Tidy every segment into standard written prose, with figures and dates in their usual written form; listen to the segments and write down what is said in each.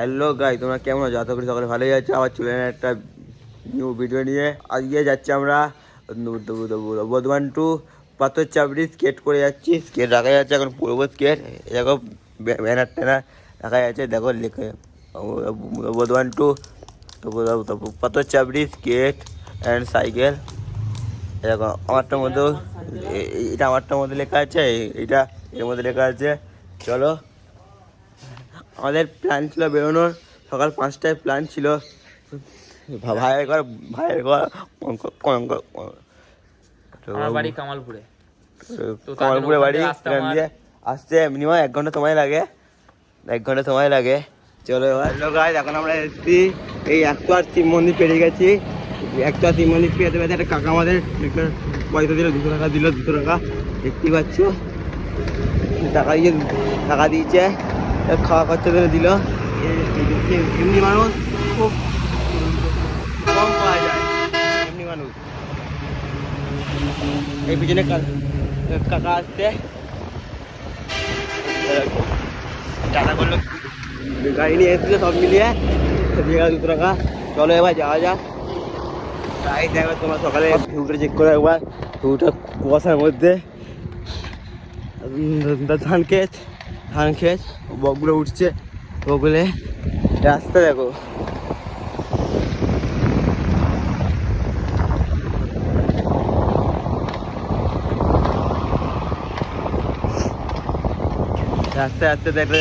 Hello guy, তোমরা কেমন আছো? আশা করি সকালে ভালোই আছো। আবার চলে এলাম একটা নিউ ভিডিও নিয়ে। আজকে যাচ্ছি আমরা বর্ধমান টু পাথর চাপড়ি স্কেট করে যাচ্ছি। স্কেট রাখা যাচ্ছে এখন, পড়বো স্কেট। দেখো ব্যানার ট্যানার রাখা যাচ্ছে, দেখো লিখে বর্ধমান টু পাথর চাপড়ি স্কেট অ্যান্ড সাইকেল। দেখো আমারটার মধ্যেও এটা আমারটার মধ্যে লেখা আছে, এটা এর মধ্যে লেখা আছে। চলো, আমাদের প্ল্যান ছিল বেরোনোর, সকাল 5টায় প্ল্যান ছিল। ভাইয়ের ঘর আমার বাড়ি কামালপুরে। কামালপুরে বাড়ি। এখান দিয়ে আসতে মিনিমাম 1 ঘন্টা সময় লাগে, 1 ঘন্টা সময় লাগে। চলো এবার গাইস, এখন আমরা এসেছি এই 108 শিব মন্দির পেরিয়ে গেছি। 108 শিব মন্দির পেতে পেতে একটা কাকা আমাদের পয়সা দিল, 200 টাকা দিল, 200 টাকা দেখতেই পাচ্ছ। টাকা দিয়েছে, খাওয়া খরচা করে দিল। এমনি মানুষ খুব কম পাওয়া যায়, এমনি মানুষ। এই পিছনে কাকা আসছে, টাকা করলো, গাড়ি নিয়ে এসেছিল সব মিলিয়ে 200 টাকা। চলো এবার যাওয়া যাক। তাই দেখো তোমার সকালে ভিউটা চেক করে একবার, ভিউটা কুয়াশার মধ্যে, ধান খেত বকগুলো উঠছে, বকগুলো রাস্তা দেখো। রাস্তায় আসতে দেখা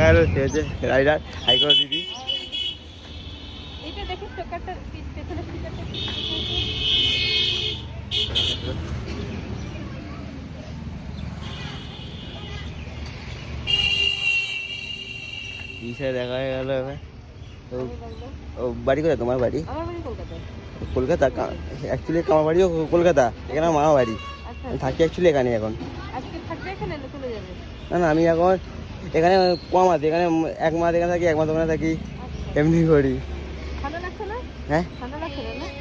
গেল সে হচ্ছে রাইডার, হাই করে দিদি। দেখা গেল এবার। ও বাড়ি কোথায় তোমার বাড়ি? কলকাতা। অ্যাকচুয়ালি আমার বাড়িও কলকাতা, এখানে আমার মামা বাড়ি। আমি থাকি অ্যাকচুয়ালি এখানে এখন। না না, আমি এখন এখানে কম আছে, এখানে 1 মাস এখানে থাকি, 1 মাস ওখানে থাকি, এমনি করি। হ্যাঁ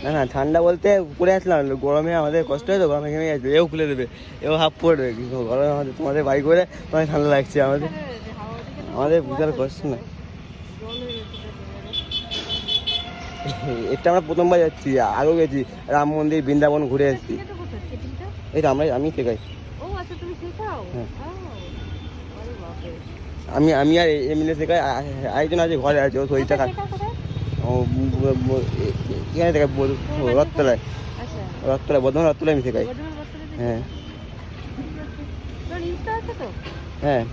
না না, ঠান্ডা বলতে পরে আসলাম, গরমে আমাদের কষ্ট হয় তো, গরমে ঘেমে যাচ্ছে। এও খুলে দেবে, এও হাফ পড়বে, গরমে আমাদের তোমাদের বাইক করে তোমার ঠান্ডা লাগছে, আমাদের বিশাল কষ্ট না। এটা আমরা প্রথমবার যাচ্ছি, আগেও গেছি রাম মন্দির, বৃন্দাবন ঘুরে এসেছি। এই তো আমি শেখাই। হ্যাঁ, আমি আর এমনি শেখাই। আরেকজন আছে ঘরে আছে, ও শরীরটা খারাপ। এখানে শেখাই রথতলায়, বর্ধমান রথতলায় আমি শেখাই। হ্যাঁ হ্যাঁ,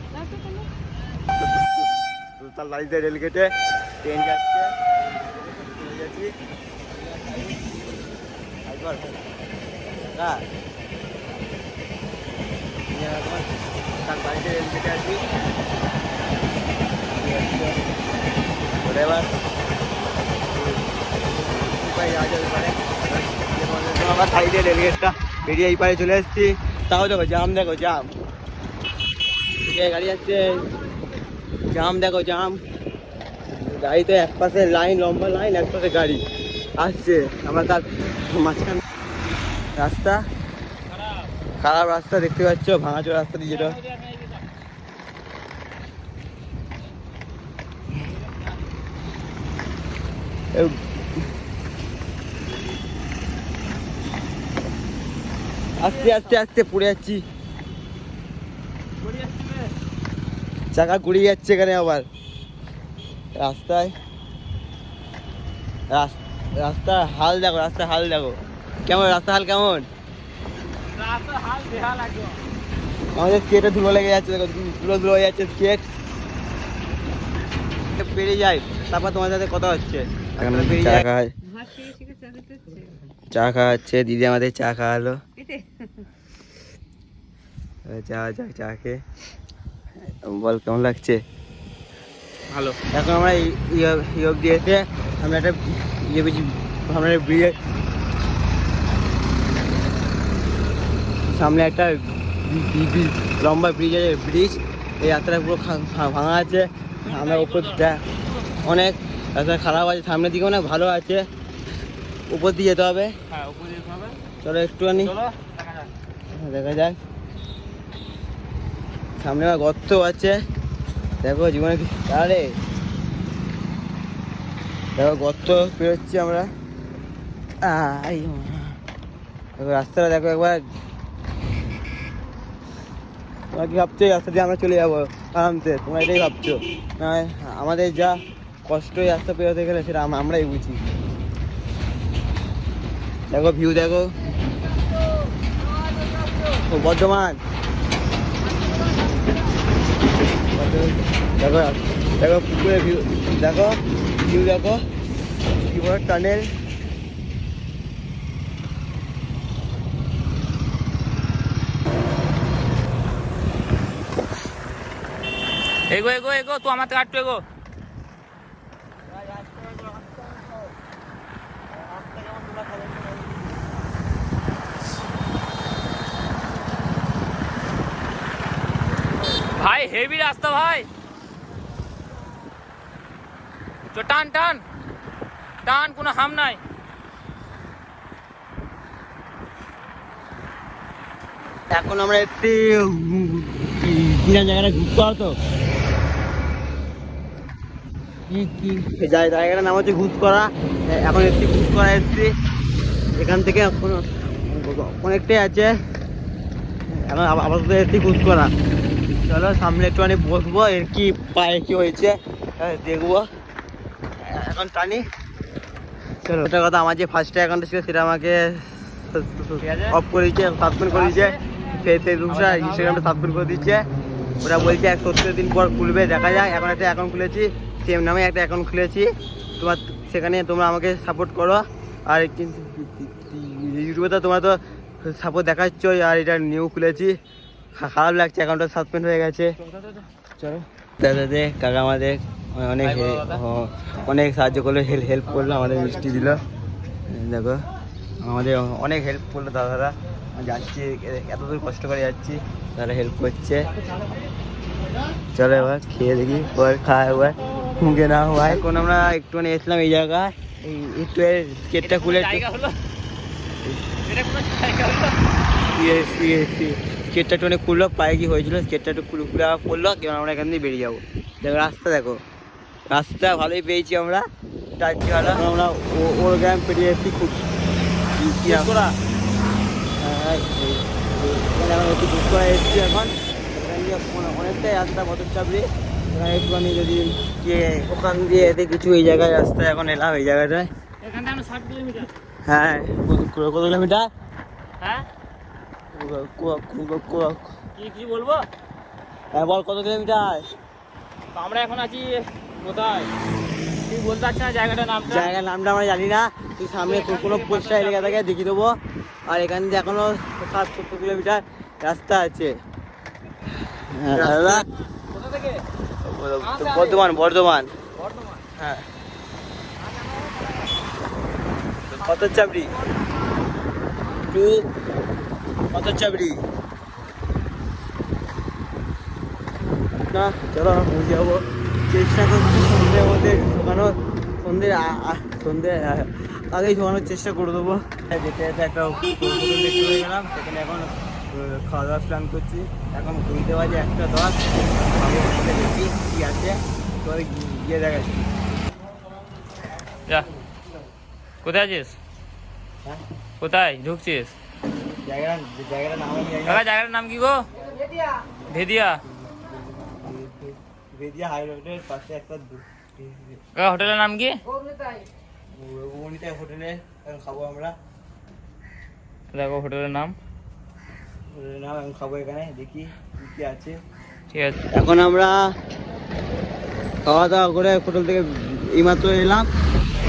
তার লাইতে রেলগেটে ট্রেন যাচ্ছে, তার বাড়িতে রেলগেটে আছি এবার। আমরা সাইডে রেলগেটটা বেরিয়ে এই পারে চলে এসেছি। তাও দেখো জাম, দেখো জাম, গাড়ি যাচ্ছে, জাম দেখো জাম। গাড়ি তো এক পাশে লাইন, লম্বা লাইন, এক পাশে গাড়ি আসছে। আমরা তার মাঝখানে রাস্তা, খারাপ রাস্তা দেখতে পাচ্ছ, ভাঙাচোরা রাস্তা দিয়ে যেটা। আস্তে আস্তে আস্তে পড়ে যাচ্ছি, চাকা ঘুরিয়ে যাচ্ছে এখানে আবার রাস্তায়। রাস্তার হাল দেখো, রাস্তার হাল দেখো কেমন, রাস্তার হাল কেমন। আমাদের স্কেটে ধুলো লেগে যাচ্ছে, দেখো ধুলো হয়ে যাচ্ছে স্কেট। পেরিয়ে যায়, তারপর তোমার সাথে কথা হচ্ছে। চা খাওয়াচ্ছে দিদি, আমাদের চা খাওয়ালো। যাওয়া যাক চা খেয়ে। বল কেমন লাগছে? ভালো। এখন আমরা এই অবধি এসে আমরা একটা পেয়েছি, আমরা ব্রিজের সামনে একটা লম্বা ব্রিজ আছে, ব্রিজ। এই রাস্তাটা পুরো ভাঙা আছে, আমরা উপর অনেক রাস্তা খারাপ আছে, সামনের দিকে অনেক ভালো আছে, উপর দিয়ে যেতে হবে। চলো একটুখানি দেখা যাক। সামনে আমার গর্ত আছে, দেখো জীবনে। আরে দেখো গর্ত পেরোচ্ছি আমরা। দেখো রাস্তাটা দেখো একবার। তোমরা কি ভাবছো এই রাস্তা দিয়ে আমরা চলে যাবো আরামসে? তোমরা এটাই ভাবছো না? আমাদের যা কষ্ট এই রাস্তা পেরোতে গেলে সেটা আমরাই বুঝি। দেখো ভিউ দেখো, বর্ধমান। দেখো দেখো পুকুরের ভিউ দেখো, ভিউ দেখো কি বড় টানেল। এগো এগো এগো, তুই আমার থেকে আটটু এগো। ভাই হেভি রাস্তা ভাই, তো টান টান টান, কোনো হাম নাই। এখন আমরা একটি জায়গাটা ঘুরতে হতো। জায়গাটার নাম হচ্ছে ঘুষ করা। এখন একটি ঘুষ করা এসছি, এখান থেকে অনেকটাই আছে। এখন আপাতত একটি ঘুষ করা। চলো সামনে একটুখানি বসবো, এর কি পায়ে কি হয়েছে দেখবো। এখন টানি। চলো, একটা কথা, আমার যে ফার্স্ট অ্যাকাউন্ট ছিল সেটা আমাকে অফ করে দিচ্ছে, সাসপেন্ড করে দিচ্ছে। ফেসবুকটা ইনস্টাগ্রামটা সাসপেন্ড করে দিচ্ছে। ওরা বলছে 170 দিন পর খুলবে, দেখা যায়। এখন একটা অ্যাকাউন্ট খুলেছি, সেম নামে একটা অ্যাকাউন্ট খুলেছি। সেখানে তোমরা আমাকে সাপোর্ট করো। আর ইউটিউবে তো তোমরা তো সাপোর্ট দেখাচ্ছই, আর এটা নিউ খুলেছি। খারাপ লাগছে, অ্যাকাউন্টটা সাসপেন্ড হয়ে গেছে। চলো দাদা দে কাকা আমাদের অনেক অনেক সাহায্য করলো, হেল্প করলো, আমাদের মিষ্টি দিল। দেখো আমাদের অনেক হেল্প করলো দাদারা। যাচ্ছি এত দূর কষ্ট করে যাচ্ছি, তারা হেল্প করছে। চলো এবার খেয়ে দেখি, পর খাওয়া এবার মুখে না হয়। এখন আমরা একটুখানি এসলাম এই জায়গায়, একটু স্কেটটা খুলে স্কেটটা একটু খুললো, পায়ে কি হয়েছিল স্কেটটা একটু খুলে খুলে পড়লো। কেন আমরা এখান দিয়ে বেরিয়ে যাবো। দেখো রাস্তা দেখো, রাস্তা ভালোই পেয়েছি আমরা, টাইপটি ভালো। আমরা ওর গ্রাম পেরিয়ে এসেছি, খুব একটু বুক করে এসেছি। এখন এখান দিয়ে অনেকটাই রাস্তা মটর চাপড়ি, এখানে একটুখানি যদি ওখান দিয়ে এতে কিছু এই জায়গায় রাস্তায় এখন এলাম, এই জায়গাটায়। হ্যাঁ, কত কিলোমিটার? হ্যাঁ কি বলবো? হ্যাঁ বল, কত কিলোমিটার? আমরা এখন আছি কোথায় তুই বলতে পারছি না জায়গাটার নামটা। জায়গার নামটা আমরা জানি না, তুই সামনে কোনো পোস্টার এলাকা থেকে দেখিয়ে দেবো। আর এখান থেকে এখনো 60-70 কিলোমিটার রাস্তা আছে। কোথা থেকে? বর্ধমান বর্ধমান। হ্যাঁ, কত চাপড়ি টু কত চাপড়ি না। চলো বুঝে যাবো, চেষ্টা করছি সন্ধ্যের মধ্যে ঢোকানোর। সন্ধ্যে আগেই ঢোকানোর চেষ্টা করে দেবো। যেতে যেতে একটা হোটেল দেখতে হয়ে গেলাম, সেখানে এখন খাওয়া দাওয়ার প্ল্যান করছি। এখন ঘুরতে বাজে 1:10, খাবো হোটেলে, দেখি কী আছে, তোর গিয়ে দেখাচ্ছি। যা, কোথায় আছিস? হ্যাঁ, কোথায় ঢুকছিস? জায়গাটার নাম আমি জানি না। কাকা জায়গাটার নাম কি গো? ভেদিয়া। ভেদিয়া হাই রোডের পাশে একটা কাকা হোটেলের নাম কি? অনিতা হোটেলে এখন খাবো আমরা। দেখো হোটেলের নাম, হোটেলের নাম এখন খাবো, এখানে দেখি কি আছে। ঠিক আছে। এখন আমরা খাওয়া দাওয়া করে হোটেল থেকে এইমাত্র এলাম,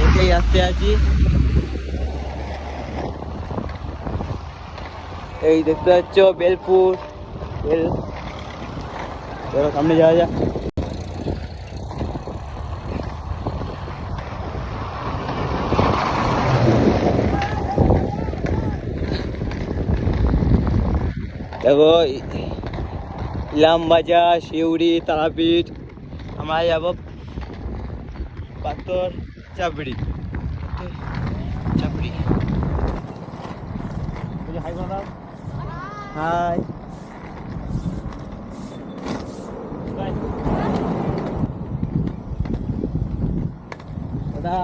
ওইটাই আসতে আছি। এই দেখতে পাচ্ছ বেলপুর, সামনে যাওয়া যাক। দেখো ইলামবাজার, শিউড়ি, তারাপীঠ, আমরা যাবো পাথর চাপড়ি। চাপড়ি হাই বাবা, হাই। দাদা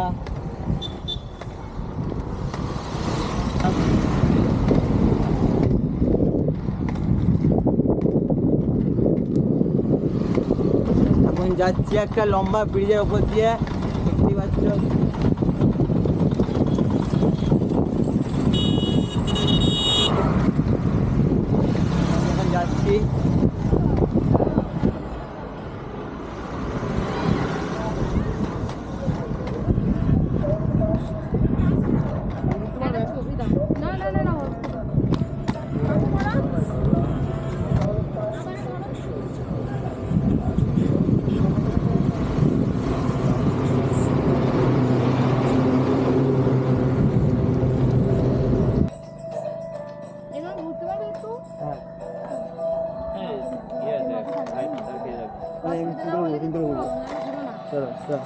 এখন যাচ্ছি একটা লম্বা ব্রিজের ওপর দিয়ে, দেখতেই পাচ্ছ। এখন যাচ্ছি। চলো চলো,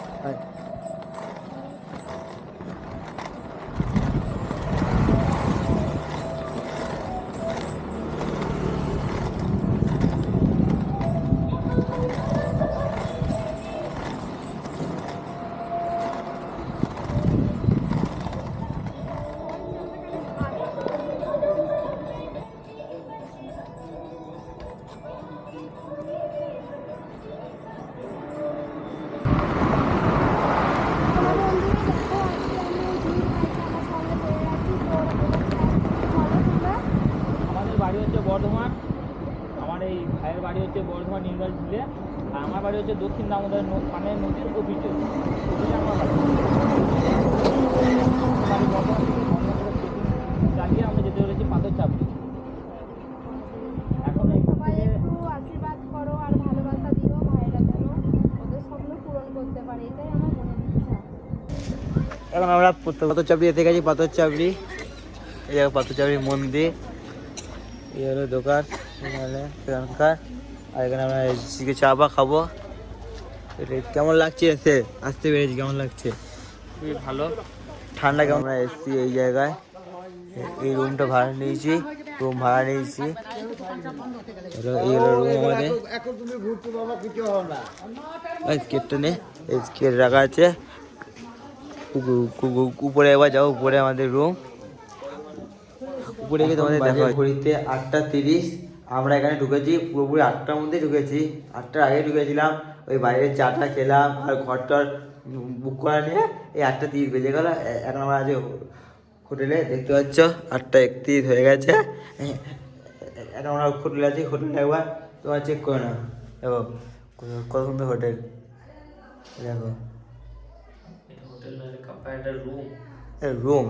আমাদের বাড়ি হচ্ছে বর্ধমান, আমার এই ভাইয়ের বাড়ি হচ্ছে বর্ধমান নির্মল ঝিলে, আর আমার বাড়ি হচ্ছে দক্ষিণ দামোদর মানে নদীর অভিযোগ আমার বাড়ি। বর্ধমান থেকে ধর্মপুরের ট্রেকিং চালিয়ে আমরা যেতে চলেছি পাথর চাপড়ি। এখন এখান থেকে একটু আশীর্বাদ করো আর ভালোবাসা দিও, ভাইরা যেন ওদের স্বপ্ন পূরণ করতে পারে, এটাই আমার মনের ইচ্ছা। এখন আমরা পাথর চাপড়ি এতে গেছি। পাথর চাপড়ি, এই জায়গায় পাথর চাপড়ি মন্দির, এই হলো দোকান সেখানকার। আর এখানে আমরা এসে চা বা খাবো। এটা কেমন লাগছে এসে? আসতে পেরেছি, কেমন লাগছে? খুবই ভালো। ঠান্ডা কেমন? আমরা এসছি এই জায়গায়, এই রুমটা ভাড়া নিয়েছি, রুম ভাড়া নিয়েছি। এই হলো রুম আমাদের। স্কেটটা নে, এই স্কেট রাখা আছে উপরে। এবার যাও উপরে, আমাদের রুম উপরে গিয়ে তোমাদের দেখা। ঘড়িতে 8:30, আমরা এখানে ঢুকেছি পুরোপুরি 8টার মধ্যে ঢুকেছি। 8টার আগে ঢুকেছিলাম, ওই বাইরে চাটা খেলাম আর ঘরটার বুক করা নিয়ে এই 8:30 বেজে গেল। এখন আমরা আজ হোটেলে, দেখতে পাচ্ছ 8:31 হয়ে গেছে। এখন আমরা হোটেলে আছি। হোটেলটা একবার তোমার চেক করে নাও, দেখো কত সুন্দর হোটেল। দেখো রুম,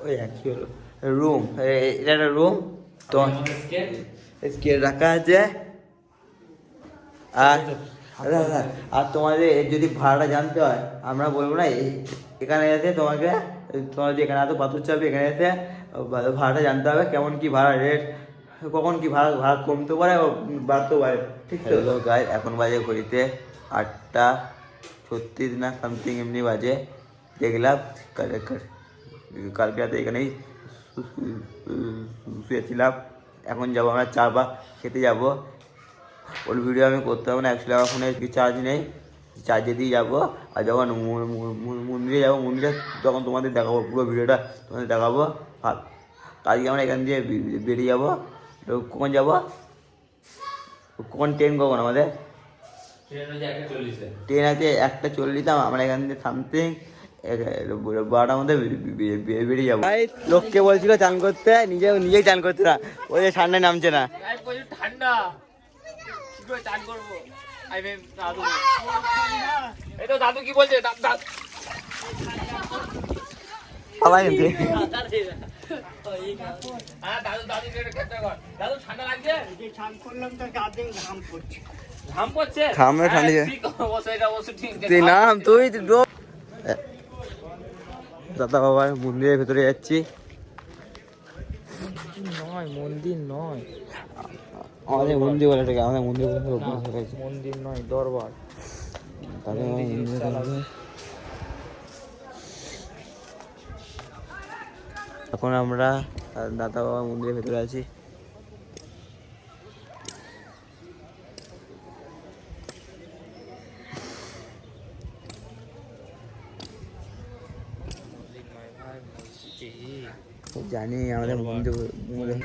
ওই একই হলো রুম। এটা একটা রুম, তো স্কেল রাখা আছে। আর আর তোমাদের যদি ভাড়াটা জানতে হয়, আমরা বলবো না এখানে এসে তোমাকে, তোমার যদি এখানে এত পাথর চাপে এখানে এসে ভাড়াটা জানতে হবে, কেমন কি ভাড়া রেট, কখন কি ভাড়া ভাড়া কমতে পারে বাড়তেও পারে, ঠিক তো? গাই এখন বাজে ঘড়িতে 8:36 না সামথিং এমনি বাজে। দেখলাম কালকে রাতে এখানেই শুয়েছিলাম। এখন যাবো আমরা চা বা খেতে যাবো। ওর ভিডিও আমি করতে হবে না, অ্যাকচুয়ালি আমার ফোনে চার্জ নেই, চার্জে দিয়ে যাবো। আর যখন মন্দিরে যাবো, মন্দিরে তখন তোমাদের দেখাবো, পুরো ভিডিওটা তোমাদের দেখাবো। আর আজকে আমরা এখান দিয়ে বেরিয়ে যাবো। কখন যাবো? কখন ট্রেন কখন আমাদের? ট্রেন আছে 1:40। আমরা এখান থেকে সামথিং 12টার মধ্যে বেরিয়ে যাবো। লোককে বলছিল চান করতে, নিজেই চান করতে না, ওই যে ঠান্ডায় নামছে না। ঠান্ডা কি করে চান করবো? দাদু, এই তো দাদু কি বলছে? সবাই এমনি। দাদু ঠান্ডা লাগছে? ঘাম পড়ছে? ঘামে ঠান্ডা। তুই নাম, তুই দাদা বাবার মন্দিরের ভেতরে যাচ্ছি। নয়, মন্দির নয়, আমাদের মন্দির বলে এটাকে, আমাদের মন্দির বলে মন্দির নয়, দরবার। এখন আমরা দাদা বাবার মন্দিরের ভেতরে আছি। জানি আমাদের বন্ধু ওকে